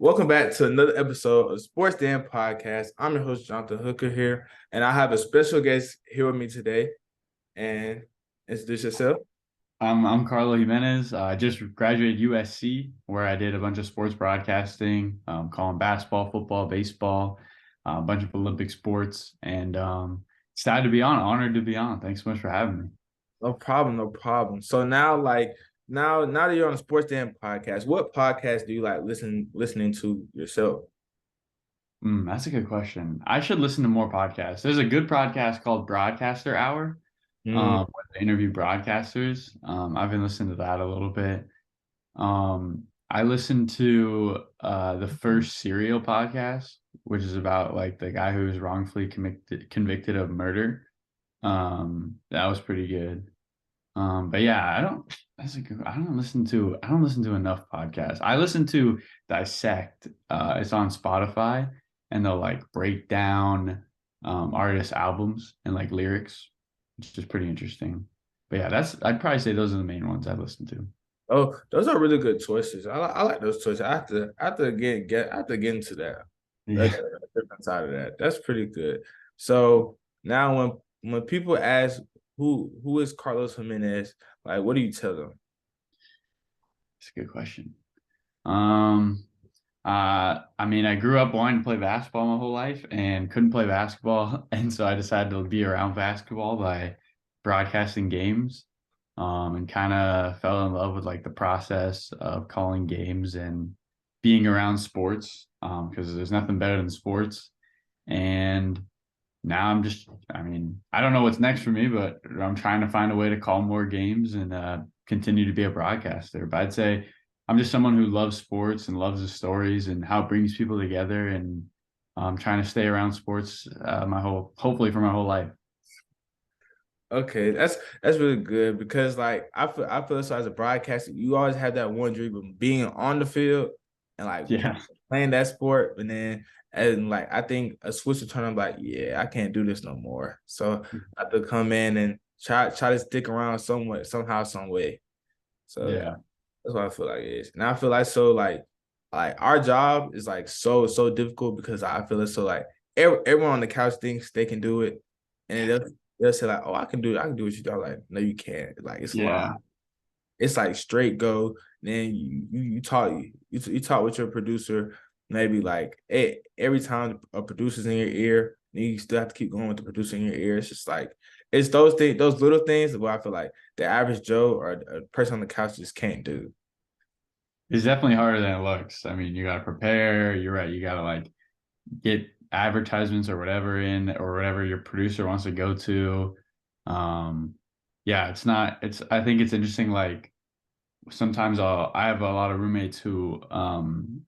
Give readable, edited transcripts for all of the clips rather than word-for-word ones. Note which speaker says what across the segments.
Speaker 1: Welcome back to another episode of Sports Dan Podcast. I'm your host, Jonathan Hooker here, and I have a special guest here with me today. And introduce yourself.
Speaker 2: I'm Carlo Jiménez. I just graduated USC, where I did a bunch of sports broadcasting, calling basketball, football, baseball, a bunch of Olympic sports, and excited to be on. Honored to be on. Thanks so much for having me.
Speaker 1: No problem, no problem. So now, now that you're on the Sports Dan Podcast, what podcast do you like listening to yourself?
Speaker 2: That's a good question. I should listen to more podcasts. There's a good podcast called Broadcaster Hour,
Speaker 1: Mm,
Speaker 2: where they interview broadcasters. I've been listening to that a little bit. I listened to the first Serial podcast, which is about like the guy who was wrongfully convicted of murder. That was pretty good. But yeah, I don't listen to enough podcasts. I listen to Dissect. It's on Spotify, and they'll like break down artist albums and like lyrics, which is pretty interesting. But yeah, I'd probably say those are the main ones I listen to.
Speaker 1: oh, those are really good choices. I like those choices. I have to get into that. A
Speaker 2: Yeah.
Speaker 1: different side of that. That's pretty good. So now when people ask who is Carlos Jimenez, like what do you tell them?
Speaker 2: It's a good question. Um, I mean, I grew up wanting to play basketball my whole life and couldn't play basketball, and so I decided to be around basketball by broadcasting games, and kind of fell in love with like the process of calling games and being around sports, because there's nothing better than sports. And now I mean, I don't know what's next for me, but I'm trying to find a way to call more games and continue to be a broadcaster. But I'd say I'm just someone who loves sports and loves the stories and how it brings people together. And I'm trying to stay around sports hopefully for my whole life.
Speaker 1: Okay, that's really good because like I feel so as a broadcaster, you always have that one dream of being on the field and like
Speaker 2: Yeah.
Speaker 1: playing that sport, but then and like I think a switch to turn, I'm like, yeah, I can't do this no more. So I have to come in and try to stick around somewhat, somehow, some way. So yeah,
Speaker 2: Yeah.
Speaker 1: that's what I feel like it is. And I feel like so like our job is like so difficult because I feel it's so like everyone on the couch thinks they can do it. And they'll say like, oh, I can do what you do. I'm like, no, you can't. Like it's a lot.
Speaker 2: Yeah.
Speaker 1: It's like straight go. Then you talk with your producer, maybe like every time a producer's in your ear, then you still have to keep going with the producer in your ear. It's just like it's those things, those little things where I feel like the average Joe or a person on the couch just can't do.
Speaker 2: It's definitely harder than it looks. I mean, you got to prepare. You're right. You got to like get advertisements or whatever in or whatever your producer wants to go to. Um, yeah, it's not, it's, I think it's interesting. Like sometimes I have a lot of roommates who,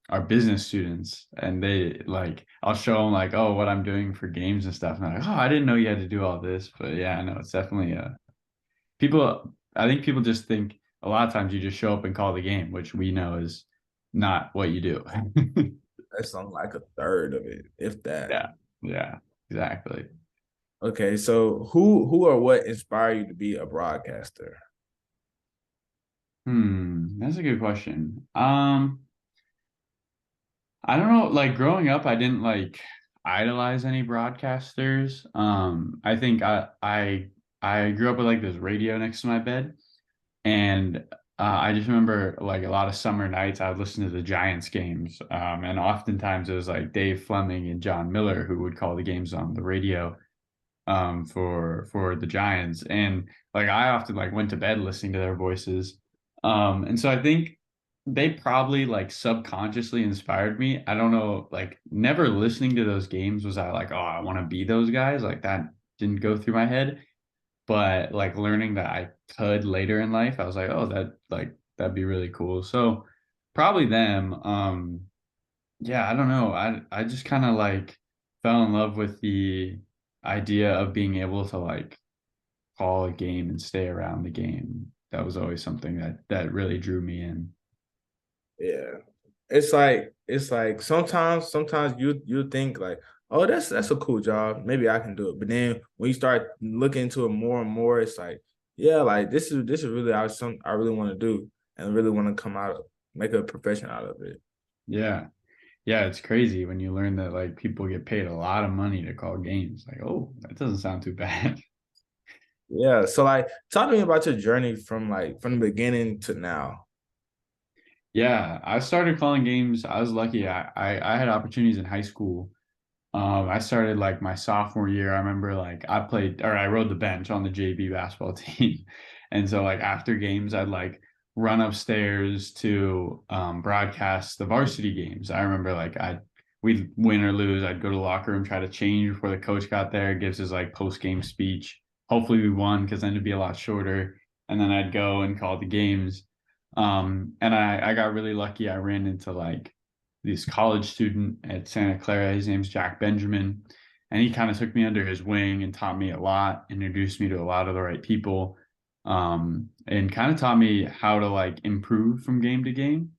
Speaker 2: are business students and they like, I'll show them like, oh, what I'm doing for games and stuff. And they're like, oh, I didn't know you had to do all this, but yeah, I know it's definitely, I think people just think a lot of times you just show up and call the game, which we know is not what you do.
Speaker 1: That's on like a third of it, if that.
Speaker 2: Yeah, yeah, exactly.
Speaker 1: Okay, so who or what inspired you to be a broadcaster?
Speaker 2: That's a good question. I don't know, like growing up, I didn't like idolize any broadcasters. I think I grew up with like this radio next to my bed, and I just remember like a lot of summer nights I would listen to the Giants games, and oftentimes it was like Dave Fleming and John Miller who would call the games on the radio, for the Giants, and like I often like went to bed listening to their voices, and so I think they probably like subconsciously inspired me. I don't know, like never listening to those games was I like, oh, I want to be those guys. Like that didn't go through my head, but like learning that I could later in life, I was like, oh, that'd be really cool. So probably them. Yeah, I don't know. I just kind of like fell in love with the idea of being able to like call a game and stay around the game. That was always something that really drew me in.
Speaker 1: Yeah. It's like sometimes you think like, oh, that's a cool job. Maybe I can do it. But then when you start looking into it more and more, it's like, yeah, like this is really I really want to do and really want to come out of make a profession out of it.
Speaker 2: Yeah. Yeah, it's crazy when you learn that like people get paid a lot of money to call games. Like, oh, that doesn't sound too bad.
Speaker 1: Yeah. So like talk to me about your journey from like from the beginning to now.
Speaker 2: Yeah, I started calling games. I was lucky. I had opportunities in high school. I started like my sophomore year. I remember like I played or I rode the bench on the JV basketball team. And so like after games, I'd like run upstairs to broadcast the varsity games. I remember like we'd win or lose. I'd go to the locker room, try to change before the coach got there, gives his like post-game speech. Hopefully we won because then it'd be a lot shorter. And then I'd go and call the games. And I got really lucky. I ran into like this college student at Santa Clara. His name's Jack Benjamin. And he kind of took me under his wing and taught me a lot, introduced me to a lot of the right people, and kind of taught me how to like improve from game to game,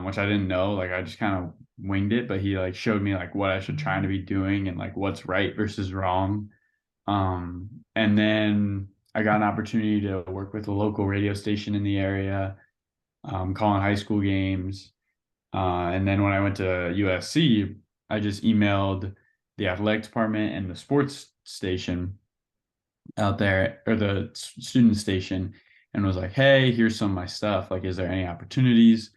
Speaker 2: which I didn't know. Like I just kind of winged it, but he like showed me like what I should try to be doing and like what's right versus wrong. And then I got an opportunity to work with a local radio station in the area, calling high school games. And then when I went to USC, I just emailed the athletic department and the sports station out there, or the student station, and was like, hey, here's some of my stuff. Like, is there any opportunities?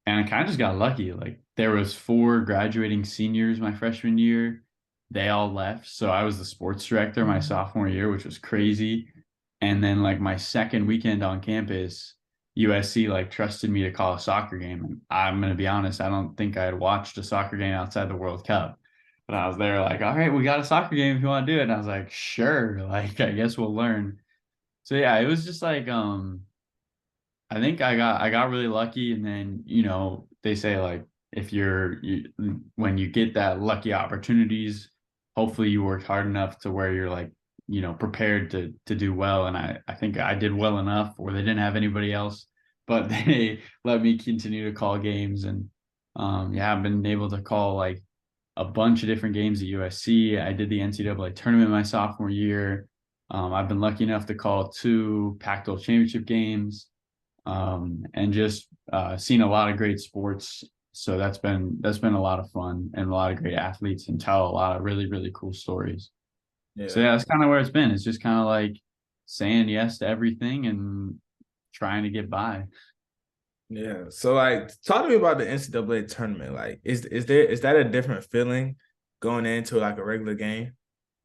Speaker 2: And I kind of just got lucky. Like, there was 4 graduating seniors my freshman year. They all left. So I was the sports director my sophomore year, which was crazy. And then like my second weekend on campus, USC like trusted me to call a soccer game. And I'm gonna be honest, I don't think I had watched a soccer game outside the World Cup. But I was there like, all right, we got a soccer game if you want to do it. And I was like, sure, like I guess we'll learn. So yeah, it was just like I think I got really lucky, and then they say like if when you get that lucky opportunities, hopefully you worked hard enough to where you're like prepared to do well, and I think I did well enough where they didn't have anybody else, but they let me continue to call games, and yeah, I've been able to call like a bunch of different games at USC. I did the NCAA tournament my sophomore year. I've been lucky enough to call 2 Pac-12 championship games, and just seen a lot of great sports. So that's been a lot of fun, and a lot of great athletes, and tell a lot of really really cool stories. So
Speaker 1: Yeah.
Speaker 2: yeah, that's kind of where it's been. It's just kind of like saying yes to everything and trying to get by.
Speaker 1: Yeah. So like talk to me about the NCAA tournament. Like is that a different feeling going into like a regular game?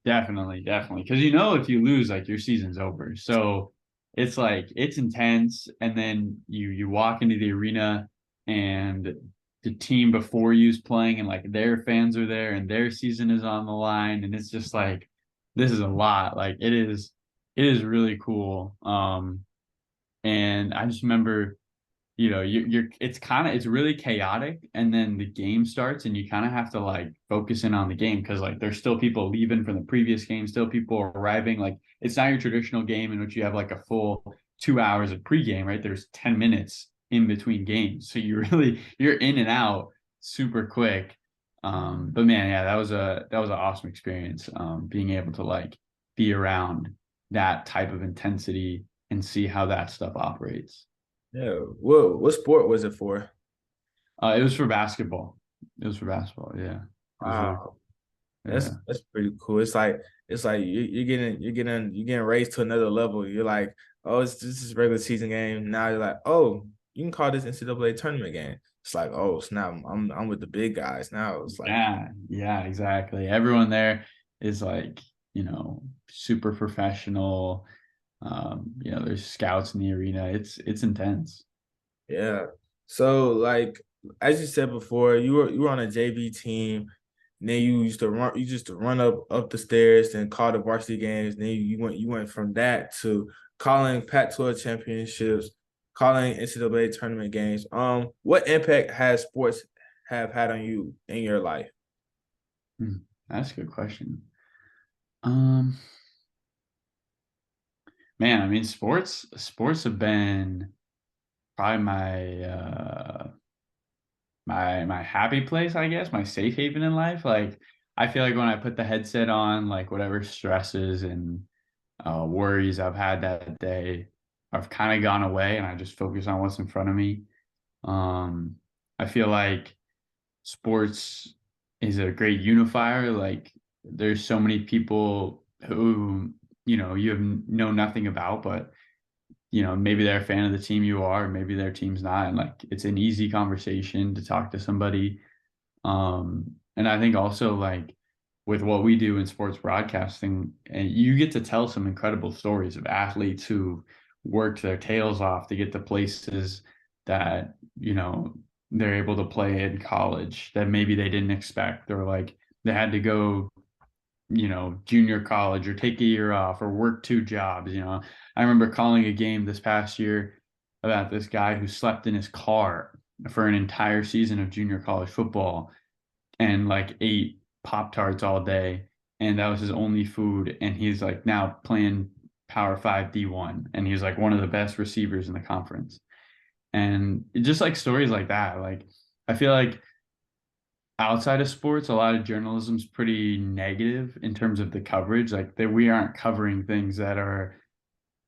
Speaker 2: Definitely, definitely. Because if you lose, like your season's over. So it's like it's intense, and then you walk into the arena, and the team before you is playing, and like their fans are there, and their season is on the line, and it's just like this is a lot. Like it is really cool. And I just remember it's really chaotic, and then the game starts and you kind of have to like focus in on the game because like there's still people leaving from the previous game, still people arriving. Like it's not your traditional game in which you have like a full 2 hours of pregame, right? There's 10 minutes in between games, so you're in and out super quick. But man, yeah, that was an awesome experience, being able to like be around that type of intensity and see how that stuff operates.
Speaker 1: Yeah. What sport was it for?
Speaker 2: It was for basketball. It was for basketball. Yeah, it was really
Speaker 1: Wow.
Speaker 2: cool. Yeah,
Speaker 1: That's pretty cool. It's like you're getting raised to another level. You're like, oh, this is a regular season game. Now you're like, oh, you can call this NCAA tournament game. It's like, oh, snap, I'm with the big guys now. It's like,
Speaker 2: yeah, exactly. Everyone there is like super professional. There's scouts in the arena. It's intense.
Speaker 1: yeah. So like as you said before, you were on a JV team. And then you used to run up the stairs and call the varsity games. And then you went from that to calling Pac-12 championships, calling NCAA tournament games. What impact has sports have had on you in your life?
Speaker 2: Hmm, that's a good question. Um, Man, I mean, sports have been probably my happy place, I guess, my safe haven in life. Like I feel like when I put the headset on, like whatever stresses and worries I've had that day have kind of gone away, and I just focus on what's in front of me. Um, I feel like sports is a great unifier. Like there's so many people who, you know nothing about, but maybe they're a fan of the team you are, maybe their team's not. And like it's an easy conversation to talk to somebody. And I think also like with what we do in sports broadcasting, and you get to tell some incredible stories of athletes who worked their tails off to get to places that, they're able to play in college that maybe they didn't expect, or like they had to go, junior college or take a year off or work 2 jobs. I remember calling a game this past year about this guy who slept in his car for an entire season of junior college football and like ate Pop Tarts all day. And that was his only food. And he's like now playing Power 5 D1. And he's like one of the best receivers in the conference. And just like stories like that, like I feel like outside of sports, a lot of journalism's pretty negative in terms of the coverage. Like that we aren't covering things that are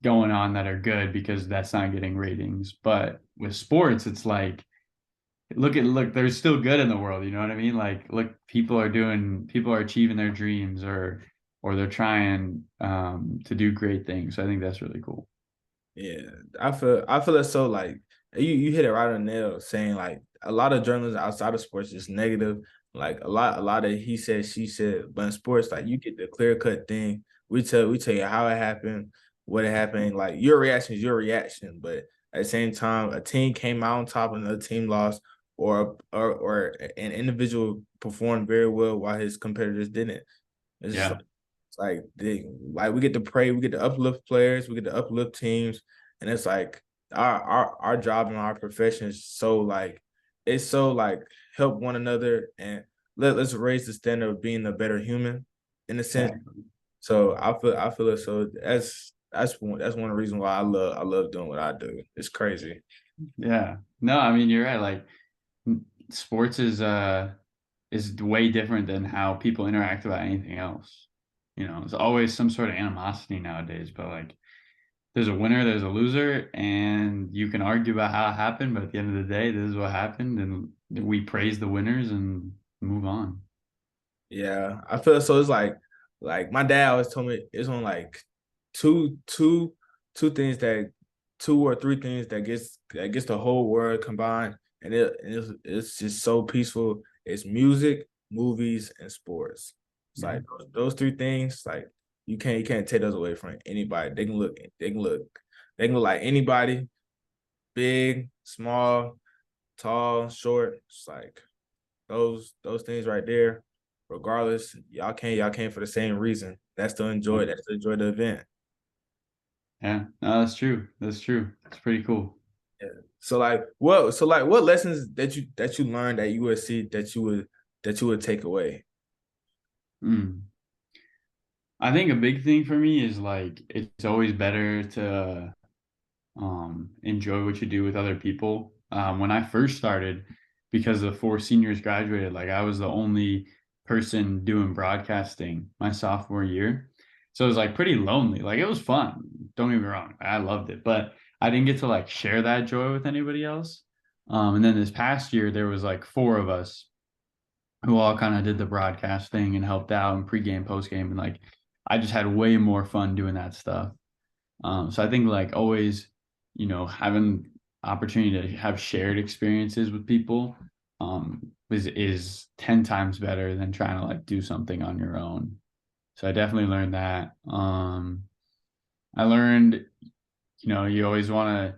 Speaker 2: going on that are good because that's not getting ratings. But with sports, it's like look, there's still good in the world, you know what I mean? Like look, people are achieving their dreams, or they're trying to do great things. So I think that's really cool.
Speaker 1: Yeah, I feel it's so like you hit it right on the nail saying like a lot of journalism outside of sports is negative. Like a lot of he said, she said, but in sports, like you get the clear cut thing. We tell you how it happened, what it happened. Like your reaction is your reaction, but at the same time, a team came out on top and another team lost, or an individual performed very well while his competitors didn't. It's just
Speaker 2: Yeah.
Speaker 1: like we get to pray, we get to uplift players, we get to uplift teams, and it's like our job and our profession is so like it's so like help one another and let's raise the standard of being a better human in a sense.
Speaker 2: Exactly.
Speaker 1: So I feel it. So that's one reason why I love doing what I do. It's crazy.
Speaker 2: Yeah. No, I mean you're right. Like sports is way different than how people interact about anything else. There's always some sort of animosity nowadays, but like there's a winner, there's a loser, and you can argue about how it happened, but at the end of the day, this is what happened, and we praise the winners and move on.
Speaker 1: Yeah, I feel so. It's like my dad always told me it's on like two, two, two things that two or three things that gets the whole world combined, and it's just so peaceful. It's music, movies, and sports. It's
Speaker 2: Yeah.
Speaker 1: like those three things. Like you can't take those away from anybody. They can look like anybody, big, small, tall, short. It's like those things right there, regardless, y'all came for the same reason. That's to enjoy the event.
Speaker 2: Yeah. No, that's true. That's true. It's pretty cool.
Speaker 1: Yeah. So like what lessons that you learned at USC that you would take away?
Speaker 2: Mm. I think a big thing for me is like it's always better to enjoy what you do with other people. When I first started, because the 4 seniors graduated, like I was the only person doing broadcasting my sophomore year. So it was like pretty lonely. Like it was fun. Don't get me wrong. I loved it, but I didn't get to like share that joy with anybody else. And then this past year, there was like 4 of us who all kind of did the broadcasting and helped out in pregame, postgame, and like I just had way more fun doing that stuff. So I think like always, having opportunity to have shared experiences with people is 10 times better than trying to like do something on your own. So I definitely learned that. I learned, you always want to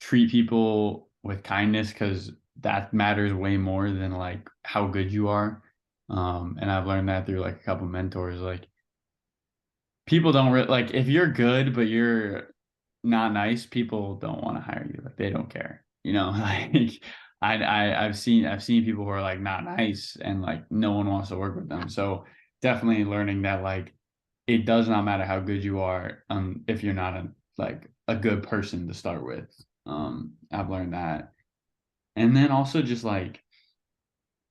Speaker 2: treat people with kindness because that matters way more than like how good you are. And I've learned that through like a couple mentors. Like people don't like if you're good but you're not nice, people don't want to hire you. Like they don't care. Like I've seen people who are like not nice and like no one wants to work with them. So definitely learning that like it does not matter how good you are if you're not a good person to start with. I've learned that. And then also just like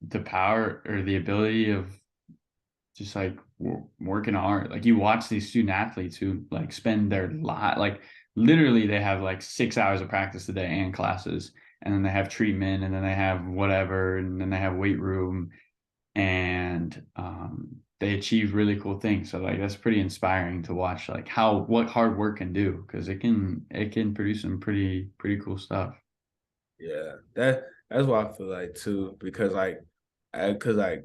Speaker 2: the power or the ability of just like working hard. Like you watch these student athletes who like spend their lot, like literally they have like 6 hours of practice a day and classes, and then they have treatment, and then they have whatever, and then they have weight room, and they achieve really cool things. So like that's pretty inspiring to watch, like what hard work can do, because it can produce some pretty cool stuff.
Speaker 1: Yeah, that's what I feel like too, because like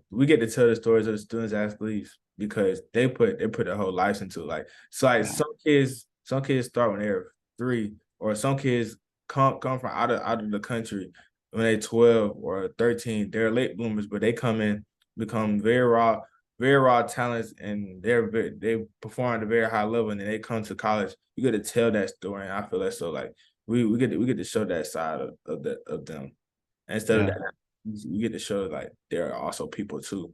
Speaker 1: we get to tell the stories of the students athletes because they put their whole lives into it. Like so, like
Speaker 2: Yeah.
Speaker 1: some kids start when they're 3, or some kids come from out of the country when they're 12 or 13. They're late bloomers, but they come in, become very raw talents, and they perform at a very high level, and then they come to college. You get to tell that story, and I feel like so like we get to show that side of them. Instead of
Speaker 2: Yeah.
Speaker 1: that, we get to show like there are also people too.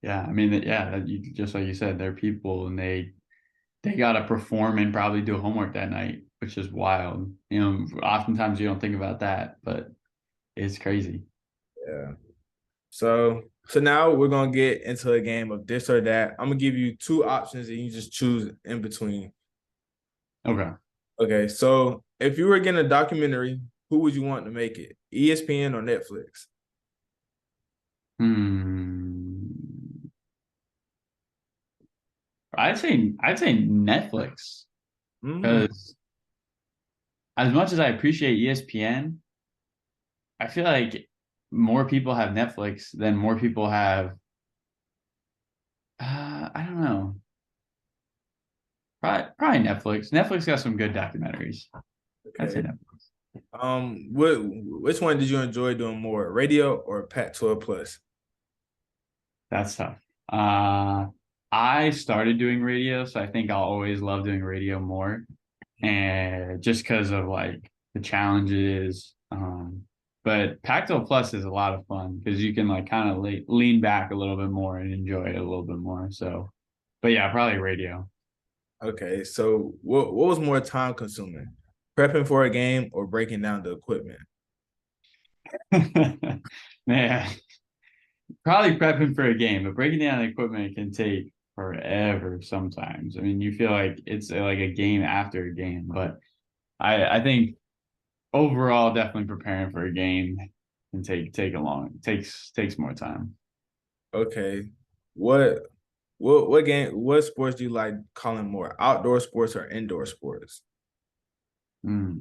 Speaker 2: Yeah. I mean, yeah, just like you said, they're people, and they got to perform and probably do homework that night, which is wild. Oftentimes you don't think about that, but it's crazy.
Speaker 1: Yeah. So now we're gonna get into a game of this or that. I'm gonna give you two options and you just choose in between.
Speaker 2: Okay.
Speaker 1: Okay, so if you were getting a documentary, who would you want to make it? ESPN or Netflix?
Speaker 2: Hmm. I'd say Netflix,
Speaker 1: Mm,
Speaker 2: because as much as I appreciate ESPN, I feel like more people have Netflix than more people have. I don't know. Probably Netflix. Netflix got some good documentaries. I'd say
Speaker 1: okay.
Speaker 2: Netflix.
Speaker 1: Which one did you enjoy doing more, radio or Pac-12 Plus?
Speaker 2: That's tough. Uh, I started doing radio, so I think I'll always love doing radio more, and just because of like the challenges. But Pac-12 Plus is a lot of fun because you can like kind of lean back a little bit more and enjoy it a little bit more. So, but yeah, probably radio.
Speaker 1: Okay, so what was more time consuming, prepping for a game or breaking down the equipment?
Speaker 2: Man, probably prepping for a game, but breaking down the equipment can take forever sometimes. I mean, you feel like it's like a game after a game, but I think overall, definitely preparing for a game can take a long takes more time.
Speaker 1: Okay, what what sports do you like calling more, outdoor sports or indoor sports?
Speaker 2: Hmm.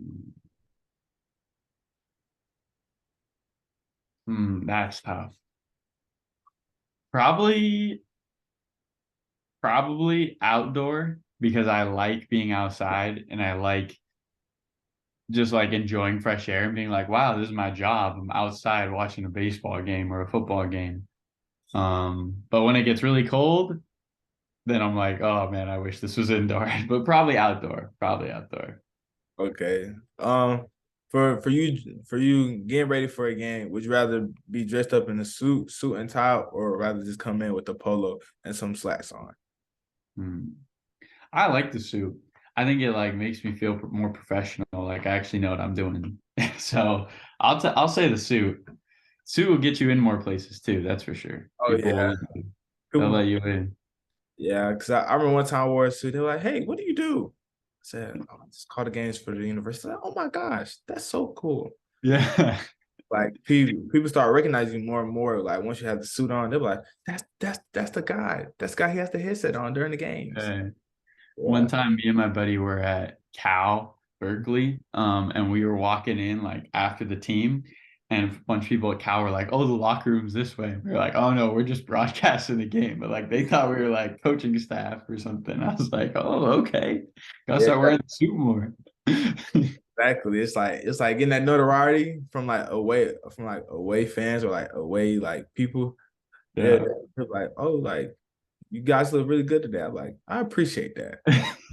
Speaker 2: That's tough. Probably probably outdoor, because I like being outside, and I like just like enjoying fresh air and being like, wow, this is my job. I'm outside watching a baseball game or a football game. But when it gets really cold, then I'm like, oh man, I wish this was indoor. But probably outdoor. Probably outdoor.
Speaker 1: Okay, for you getting ready for a game, would you rather be dressed up in a suit and tie, or rather just come in with a polo and some slacks on?
Speaker 2: Hmm. I like the suit. I think it like makes me feel more professional. Like I actually know what I'm doing. So I'll say the suit. Suit will get you in more places too. That's for sure.
Speaker 1: Oh
Speaker 2: People
Speaker 1: yeah,
Speaker 2: will they'll
Speaker 1: people,
Speaker 2: let you in.
Speaker 1: yeah, because I remember one time I wore a suit. They were like, "Hey, what do you do?" I said, "Oh, I just call the games for the university." Like, oh my gosh, that's so cool.
Speaker 2: Yeah.
Speaker 1: Like people start recognizing you more and more. Like once you have the suit on, they're like, "That's the guy. That's the guy. He has the headset on during the games."
Speaker 2: Uh, One
Speaker 1: Yeah,
Speaker 2: time, me and my buddy were at Cal Berkeley, and we were walking in like after the team, and a bunch of people at Cal were like, "Oh, the locker room's this way." We were like, "Oh no, we're just broadcasting the game," but like they thought we were like coaching staff or something. I was like, "Oh, okay, gotta
Speaker 1: yeah,
Speaker 2: start wearing the suit more."
Speaker 1: exactly. It's like getting that notoriety from like away fans or like away like people.
Speaker 2: Yeah,
Speaker 1: They're like, oh, like you guys look really good today. I'm like, I appreciate that.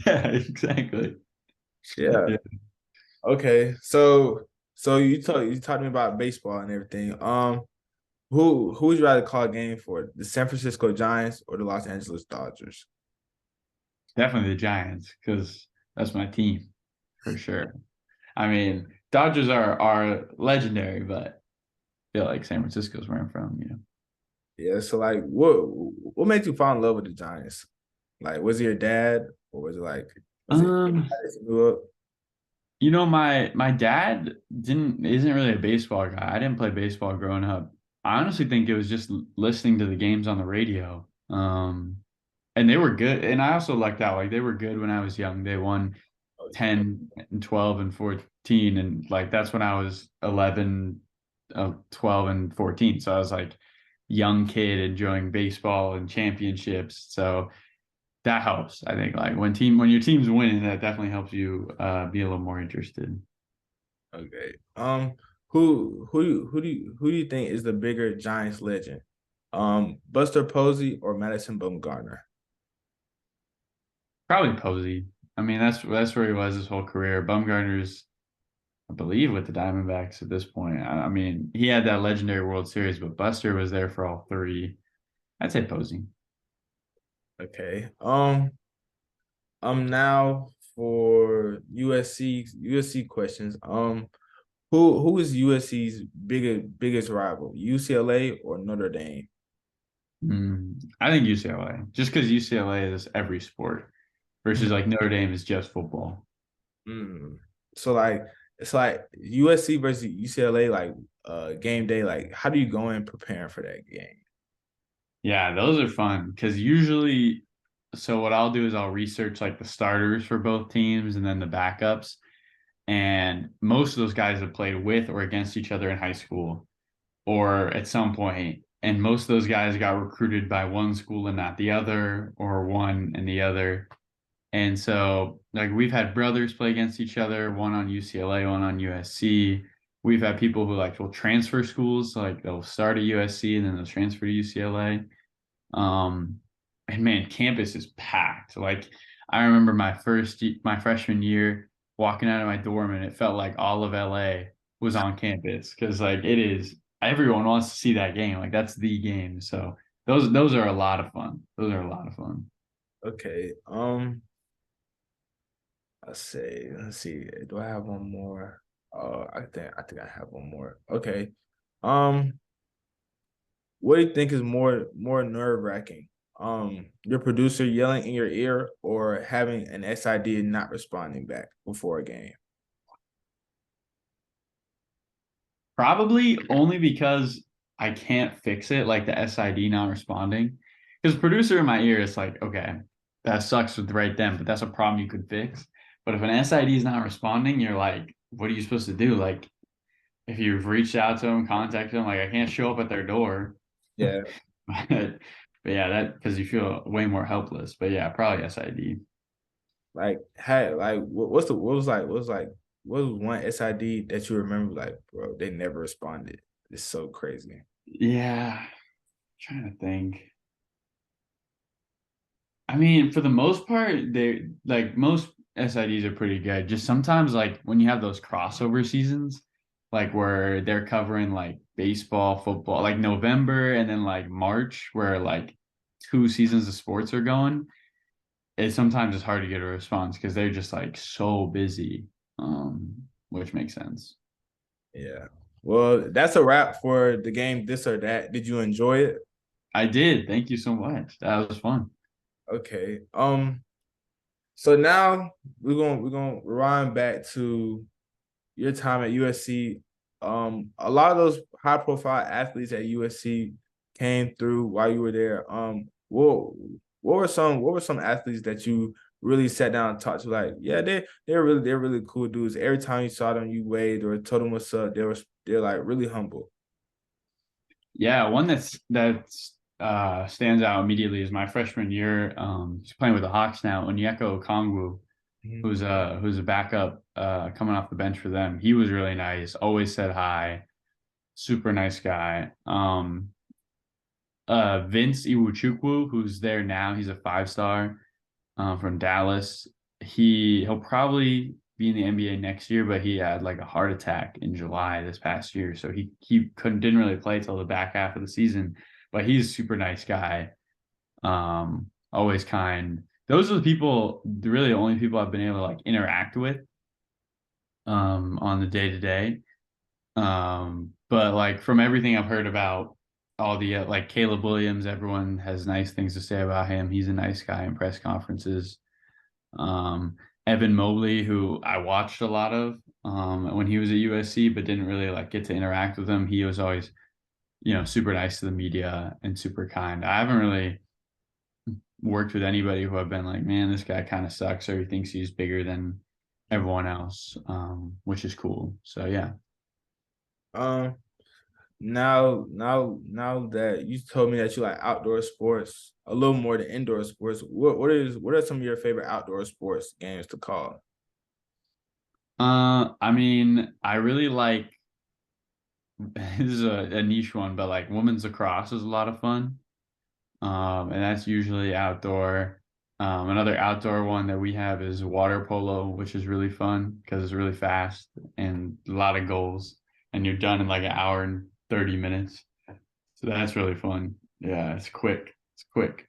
Speaker 2: yeah, exactly.
Speaker 1: Yeah.
Speaker 2: Yeah.
Speaker 1: Okay. So you talked to me about baseball and everything. Who would you rather call a game for? The San Francisco Giants or the Los Angeles Dodgers?
Speaker 2: Definitely the Giants, because that's my team for sure. I mean, Dodgers are legendary, but I feel like San Francisco's where I'm from.
Speaker 1: Yeah. So like, what made you fall in love with the Giants? Like, was it your dad, or was it like, was it
Speaker 2: Um,
Speaker 1: you grew up?
Speaker 2: My dad isn't really a baseball guy. I didn't play baseball growing up. I honestly think it was just listening to the games on the radio. And they were good. And I also lucked out. Like they were good when I was young. They won
Speaker 1: Oh,
Speaker 2: 10 and 12 and 14. And like that's when I was 11, 12 and 14. So I was like young kid enjoying baseball and championships. So that helps. I think like when your team's winning, that definitely helps you be a little more interested.
Speaker 1: okay. Who do you think is the bigger Giants legend? Buster Posey or Madison Bumgarner?
Speaker 2: Probably Posey. I mean, that's where he was his whole career. Bumgarner's, I believe, with the Diamondbacks at this point. I mean, he had that legendary World Series, but Buster was there for all three. I'd say Posey.
Speaker 1: Okay. Now for USC questions. Who is USC's biggest rival? UCLA or Notre Dame?
Speaker 2: I think UCLA, just because UCLA is every sport versus like Notre Dame is just football.
Speaker 1: Mm. So like it's like USC versus UCLA like game day. Like how do you go in preparing for that game?
Speaker 2: Yeah, those are fun because usually, so what I'll do is I'll research like the starters for both teams and then the backups. And most of those guys have played with or against each other in high school or at some point. And most of those guys got recruited by one school and not the other, or one and the other. And so, like, we've had brothers play against each other, one on UCLA, one on USC. We've had people who like will transfer schools, so like they'll start at USC and then they'll transfer to UCLA. Um, and man, campus is packed. Like I remember my freshman year walking out of my dorm and it felt like all of LA was on campus because like it is everyone wants to see that game. Like that's the game. So those are a lot of fun. Those are a lot of fun.
Speaker 1: Okay. Let's see. Do I have one more? I think I have one more. Okay. Um, what do you think is more nerve-wracking? Your producer yelling in your ear or having an SID and not responding back before a game?
Speaker 2: Probably only because I can't fix it, like the SID not responding. Because producer in my ear is like, okay, that sucks with right then, but that's a problem you could fix. But if an SID is not responding, you're like, what are you supposed to do? Like, if you've reached out to them, contacted them, like I can't show up at their door.
Speaker 1: Yeah.
Speaker 2: But yeah, that because you feel way more helpless. But yeah, probably SID.
Speaker 1: What was one SID that you remember like, bro, they never responded. It's so crazy.
Speaker 2: Yeah, trying to think. I mean, for the most part, they like most SIDs are pretty good. Just sometimes, like when you have those crossover seasons, like where they're covering like baseball, football, like November and then like March, where like two seasons of sports are going, it sometimes it's hard to get a response because they're just like so busy, which makes sense.
Speaker 1: Yeah. Well, that's a wrap for the game, this or that. Did you enjoy it?
Speaker 2: I did. Thank you so much. That was fun.
Speaker 1: Okay. So now we're gonna rewind back to your time at USC. A lot of those high profile athletes at USC came through while you were there. What were some athletes that you really sat down and talked to? Like, yeah, they're really cool dudes. Every time you saw them, you waved or told them what's up. They're like really humble.
Speaker 2: Yeah, one that's stands out immediately is my freshman year. He's playing with the Hawks now. Onyeka Okongwu,
Speaker 1: Mhm.
Speaker 2: who's a backup coming off the bench for them. He was really nice. Always said hi. Super nice guy. Vince Iwuchukwu, who's there now. He's a 5-star from Dallas. He'll probably be in the NBA next year, but he had like a heart attack in July this past year, so he couldn't didn't really play till the back half of the season. But he's a super nice guy. Always kind. Those are the people, really the only people I've been able to like interact with on the day to day. But like from everything I've heard about all the like Caleb Williams, everyone has nice things to say about him. He's a nice guy in press conferences. Evan Mobley, who I watched a lot of when he was at USC, but didn't really like get to interact with him. He was always, super nice to the media and super kind. I haven't really worked with anybody who I've been like, man, this guy kind of sucks, or he thinks he's bigger than everyone else, which is cool. So yeah.
Speaker 1: Um, now that you told me that you like outdoor sports a little more than indoor sports, what are some of your favorite outdoor sports games to call?
Speaker 2: I mean, I really like this is a niche one, but like women's lacrosse is a lot of fun. And that's usually outdoor. Another outdoor one that we have is water polo, which is really fun because it's really fast and a lot of goals, and you're done in like an hour and 30 minutes. So that's really fun. Yeah, it's quick. It's quick.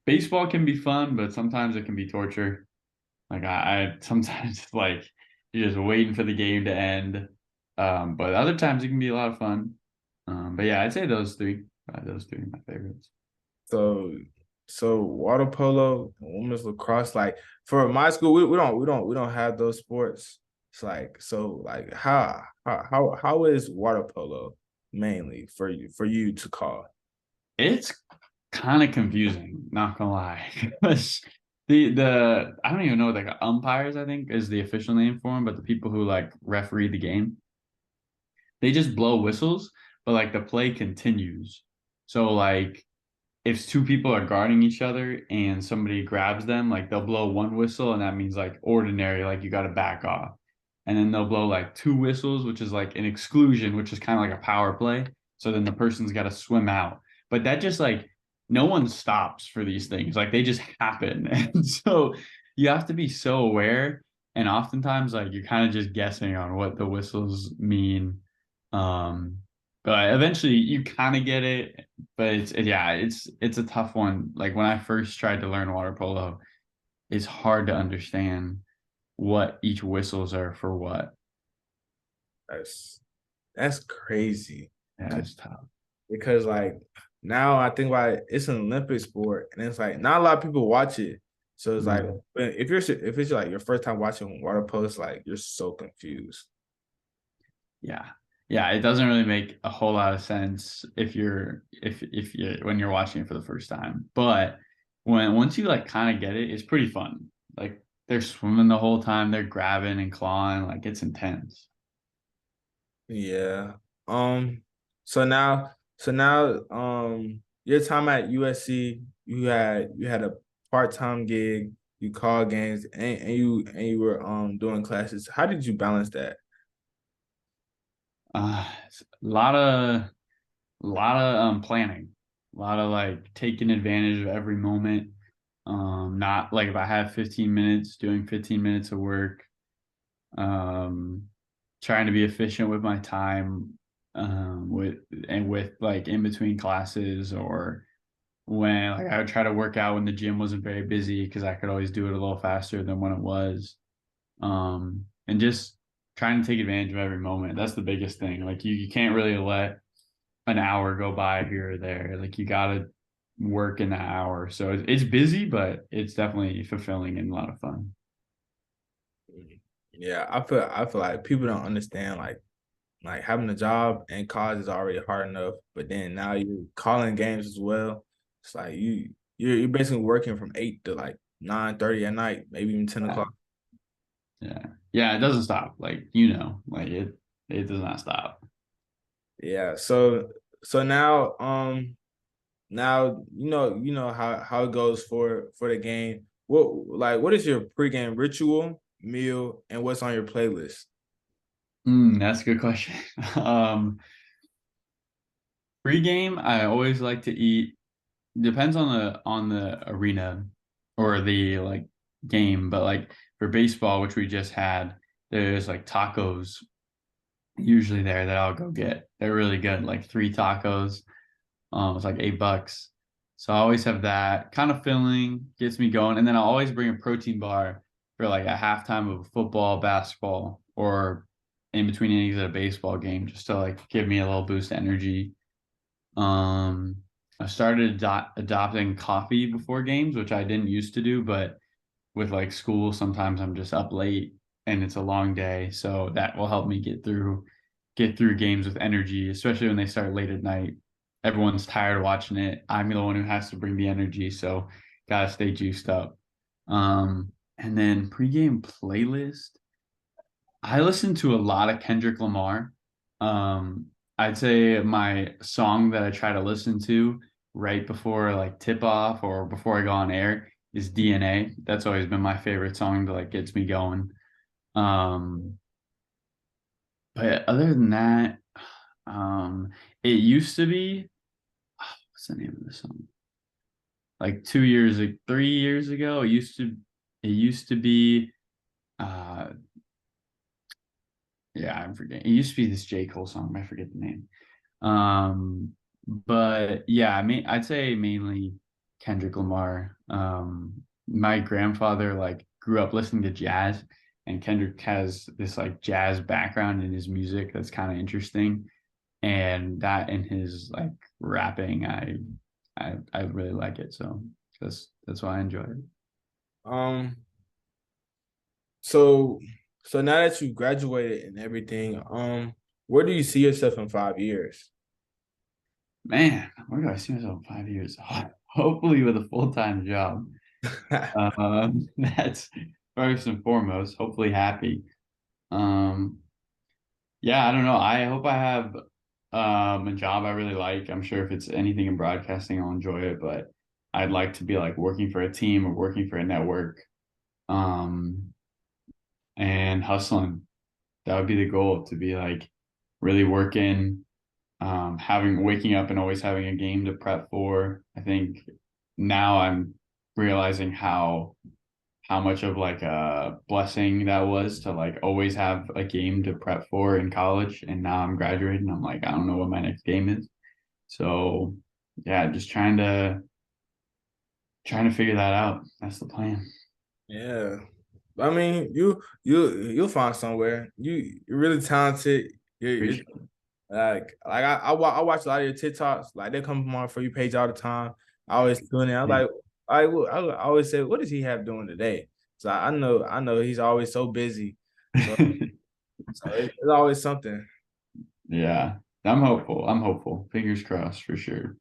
Speaker 2: Baseball can be fun, but sometimes it can be torture. Like I sometimes like you're just waiting for the game to end. But other times it can be a lot of fun. But yeah, I'd say those three. Those three are my favorites.
Speaker 1: So so water polo, women's lacrosse, like for my school, we don't have those sports. It's like so like how is water polo mainly for you to call?
Speaker 2: It's kind of confusing, not gonna lie. 'Cause the I don't even know, like umpires, I think is the official name for them, but the people who like referee the game, they just blow whistles, but like the play continues. So like if two people are guarding each other and somebody grabs them, like they'll blow one whistle and that means like ordinary, like you got to back off. And then they'll blow like two whistles, which is like an exclusion, which is kind of like a power play. So then the person's got to swim out. But that just like no one stops for these things. Like they just happen. And so you have to be so aware. And oftentimes like you're kind of just guessing on what the whistles mean. Um, but eventually you kind of get it, but it's a tough one. Like when I first tried to learn water polo, it's hard to understand what each whistles are for what.
Speaker 1: That's that's crazy.
Speaker 2: Yeah,
Speaker 1: 'Cause-
Speaker 2: it's tough.
Speaker 1: Because like now I think about it, it's an Olympic sport and it's like not a lot of people watch it. So it's like
Speaker 2: Yeah.
Speaker 1: if it's like your first time watching water polo, it's like you're so confused.
Speaker 2: Yeah. Yeah, it doesn't really make a whole lot of sense if you when you're watching it for the first time. But once you like kind of get it, it's pretty fun. Like they're swimming the whole time, they're grabbing and clawing, like it's intense.
Speaker 1: Yeah. Um. So now, your time at USC, you had a part-time gig. You call games, and you were doing classes. How did you balance that?
Speaker 2: It's a lot of planning, a lot of like taking advantage of every moment. Not like if I have 15 minutes, doing 15 minutes of work. Um, trying to be efficient with my time, with like in between classes, or when like I would try to work out when the gym wasn't very busy because I could always do it a little faster than when it was. And just trying to take advantage of every moment. That's the biggest thing. Like you can't really let an hour go by here or there. Like you gotta work in that hour. So it's busy, but it's definitely fulfilling and a lot of fun.
Speaker 1: Yeah, I feel like people don't understand like having a job and college is already hard enough, but then now you're calling games as well. It's like you're basically working from 8 to like 9:30 at night, maybe even 10 o'clock.
Speaker 2: Yeah. Yeah, it doesn't stop. Like, like it does not stop.
Speaker 1: Yeah. So now you know how it goes for the game. What is your pregame ritual, meal, and what's on your playlist?
Speaker 2: That's a good question. Um, Pre-game, I always like to eat, depends on the arena or the like game, but like for baseball, which we just had, there's like tacos usually there that I'll go get. They're really good, like three tacos. It's like $8. So I always have that kind of filling, gets me going. And then I'll always bring a protein bar for like a halftime of a football, basketball, or in between innings at a baseball game, just to like give me a little boost of energy. I started adopting coffee before games, which I didn't used to do, but with like school, sometimes I'm just up late and it's a long day. So that will help me get through games with energy, especially when they start late at night. Everyone's tired watching it. I'm the one who has to bring the energy, so gotta stay juiced up. And then pregame playlist. I listen to a lot of Kendrick Lamar. Um, I'd say my song that I try to listen to right before like tip off or before I go on air is DNA. That's always been my favorite song that like gets me going. Um, but other than that, um, it used to be what's the name of the song? Like 2 years, 3 years ago, it used to be uh yeah, I'm forgetting. It used to be this J. Cole song, I forget the name. But yeah, I mean, I'd say mainly Kendrick Lamar. My grandfather like grew up listening to jazz, and Kendrick has this like jazz background in his music that's kind of interesting, and that in his like rapping, I really like it. So that's why I enjoy it.
Speaker 1: Um, so so now that you graduated and everything, where do you see yourself in 5 years?
Speaker 2: Man, where do I see myself in 5 years? Hopefully with a full-time job. That's first and foremost. Hopefully happy. Um, yeah, I don't know. I hope I have a job I really like. I'm sure if it's anything in broadcasting, I'll enjoy it, but I'd like to be like working for a team or working for a network, um, and hustling. That would be the goal, to be like really working, having waking up and always having a game to prep for. I think now I'm realizing how much of like a blessing that was to like always have a game to prep for in college. And now I'm graduating. I'm like, I don't know what my next game is. So yeah, just trying to figure that out. That's the plan.
Speaker 1: Yeah. I mean, you'll find somewhere. You're really talented. You're
Speaker 2: Appreciate it.
Speaker 1: I watch a lot of your TikToks. Like they come on for you page all the time. I always tune in. I'm like, I always say, what does he have doing today? So I know he's always so busy. So it's always something.
Speaker 2: Yeah. I'm hopeful. I'm hopeful. Fingers crossed for sure.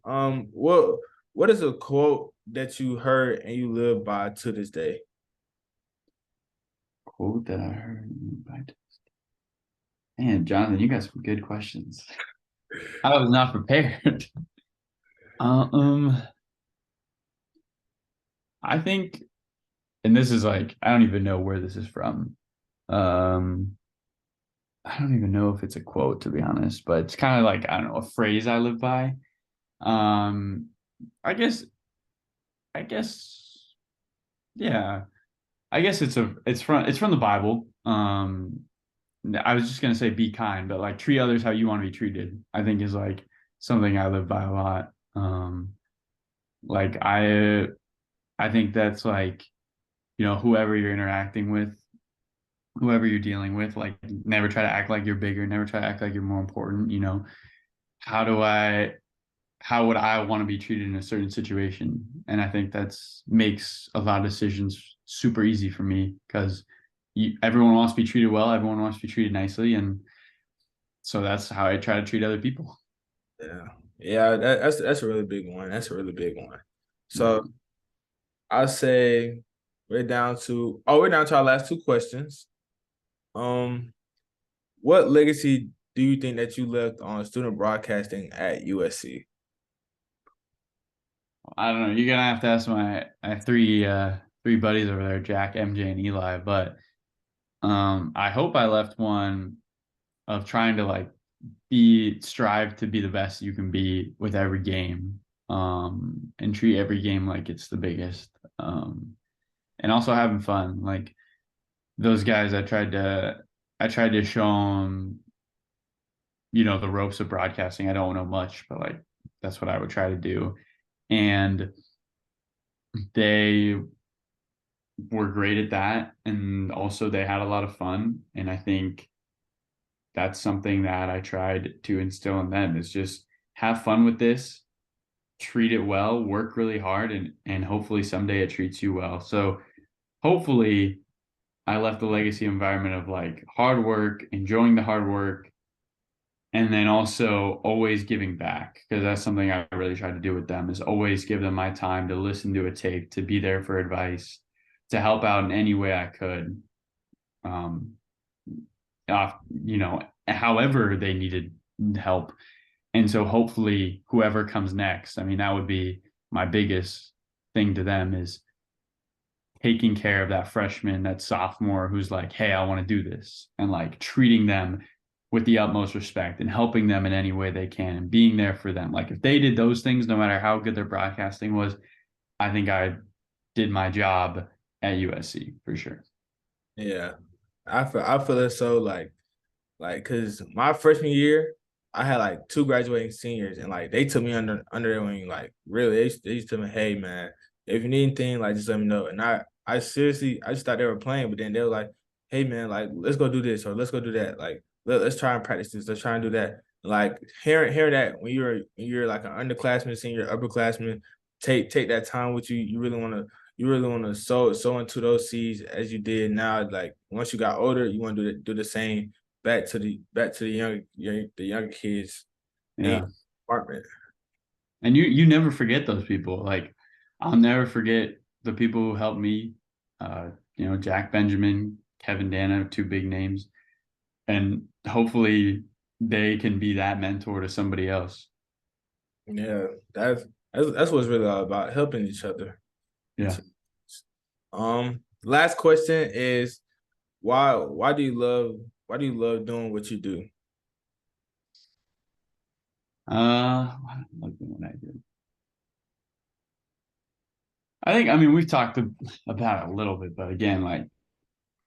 Speaker 1: What is a quote that you heard and you live by to this day?
Speaker 2: Quote that I heard. Man, Jonathan, you got some good questions. I was not prepared. Um, I think, and this is like, I don't even know where this is from. Um, I don't even know if it's a quote, to be honest, but it's kind of like, I don't know, a phrase I live by. Um, I guess, I guess, yeah, I guess it's from the Bible. I was just gonna say be kind, but like treat others how you want to be treated, I think is like something I live by a lot. Like I think that's like, whoever you're interacting with, whoever you're dealing with, like never try to act like you're bigger, never try to act like you're more important. How do I how would I want to be treated in a certain situation? And I think that's makes a lot of decisions super easy for me because everyone wants to be treated well, everyone wants to be treated nicely, and so that's how I try to treat other people.
Speaker 1: Yeah, yeah, that's a really big one. That's a really big one. So
Speaker 2: Yeah.
Speaker 1: I say we're down to our last two questions. Um, what legacy do you think that you left on student broadcasting at USC?
Speaker 2: I don't know. You're gonna have to ask my three buddies over there, Jack, MJ, and Eli. But I hope I left one of trying to like strive to be the best you can be with every game, and treat every game like it's the biggest, and also having fun. Like those guys, I tried to show them, the ropes of broadcasting. I don't know much, but like that's what I would try to do, and they were great at that, and also they had a lot of fun. And I think that's something that I tried to instill in them is just have fun with this, treat it well, work really hard, and hopefully someday it treats you well. So hopefully I left a legacy environment of like hard work, enjoying the hard work, and then also always giving back, because that's something I really try to do with them, is always give them my time to listen to a tape, to be there for advice, to help out in any way I could. Um, you know, however they needed help. And so hopefully whoever comes next, I mean, that would be my biggest thing to them, is taking care of that freshman, that sophomore who's like, hey, I want to do this, and like treating them with the utmost respect and helping them in any way they can and being there for them. Like if they did those things, no matter how good their broadcasting was, I think I did my job at USC for sure.
Speaker 1: Yeah. I feel it so cause my freshman year, I had like two graduating seniors and like they took me under their wing. Like really, they used to tell me, hey man, if you need anything, like just let me know. And I seriously I just thought they were playing, but then they were like, hey man, like let's go do this or let's go do that. Like let's try and practice this, let's try and do that. Like hearing that when you're like an underclassman, senior, upperclassman, take that time with you. You really want to sow into those seeds as you did now. Like once you got older, you want to do the same back to the younger kids in your
Speaker 2: Yeah.
Speaker 1: apartment.
Speaker 2: And you never forget those people. Like I'll never forget the people who helped me. You know, Jack Benjamin, Kevin Dana, two big names. And hopefully they can be that mentor to somebody else.
Speaker 1: Yeah, that's what it's really all about, helping each other.
Speaker 2: Yeah.
Speaker 1: Last question is why do you love doing what you do?
Speaker 2: I like what I do. I think, I mean, we've talked about it a little bit, but again, like,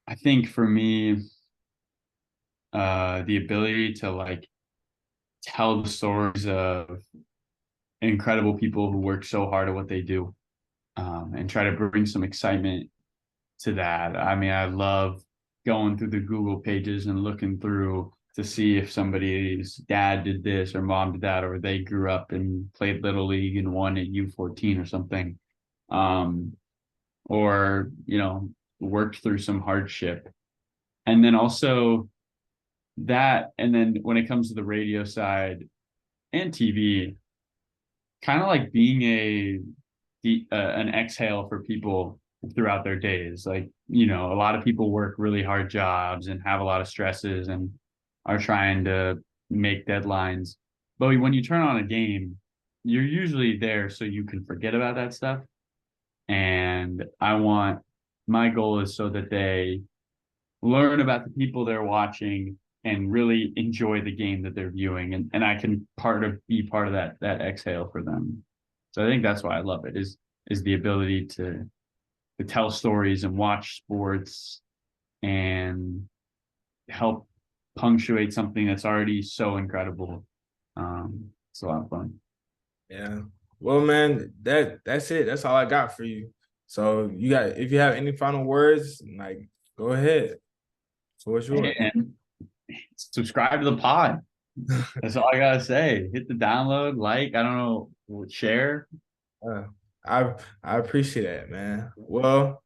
Speaker 2: I think for me, the ability to like tell the stories of incredible people who work so hard at what they do, and try to bring some excitement to that. I mean, I love going through the Google pages and looking through to see if somebody's dad did this or mom did that, or they grew up and played little league and won at U14 or something. Um, or, you know, worked through some hardship. And then also that, and then when it comes to the radio side and TV, kind of like being an exhale for people throughout their days. Like, you know, a lot of people work really hard jobs and have a lot of stresses and are trying to make deadlines. But when you turn on a game, you're usually there so you can forget about that stuff. And my goal is so that they learn about the people they're watching and really enjoy the game that they're viewing. And I can be part of that exhale for them. So I think that's why I love it, is the ability to tell stories and watch sports and help punctuate something that's already so incredible. It's a lot of fun.
Speaker 1: Yeah. Well, man, that's it. That's all I got for you. So if you have any final words, like go ahead. So what's yours?
Speaker 2: And subscribe to the pod. That's all I gotta say. Hit the download, like, I don't know, share.
Speaker 1: Uh, I appreciate that, man. Well,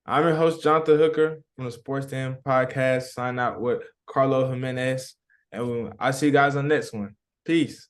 Speaker 1: I'm your host, Jonathan Hooker from the Sports Den Podcast. Sign out with Carlo Jiménez. And I'll see you guys on the next one. Peace.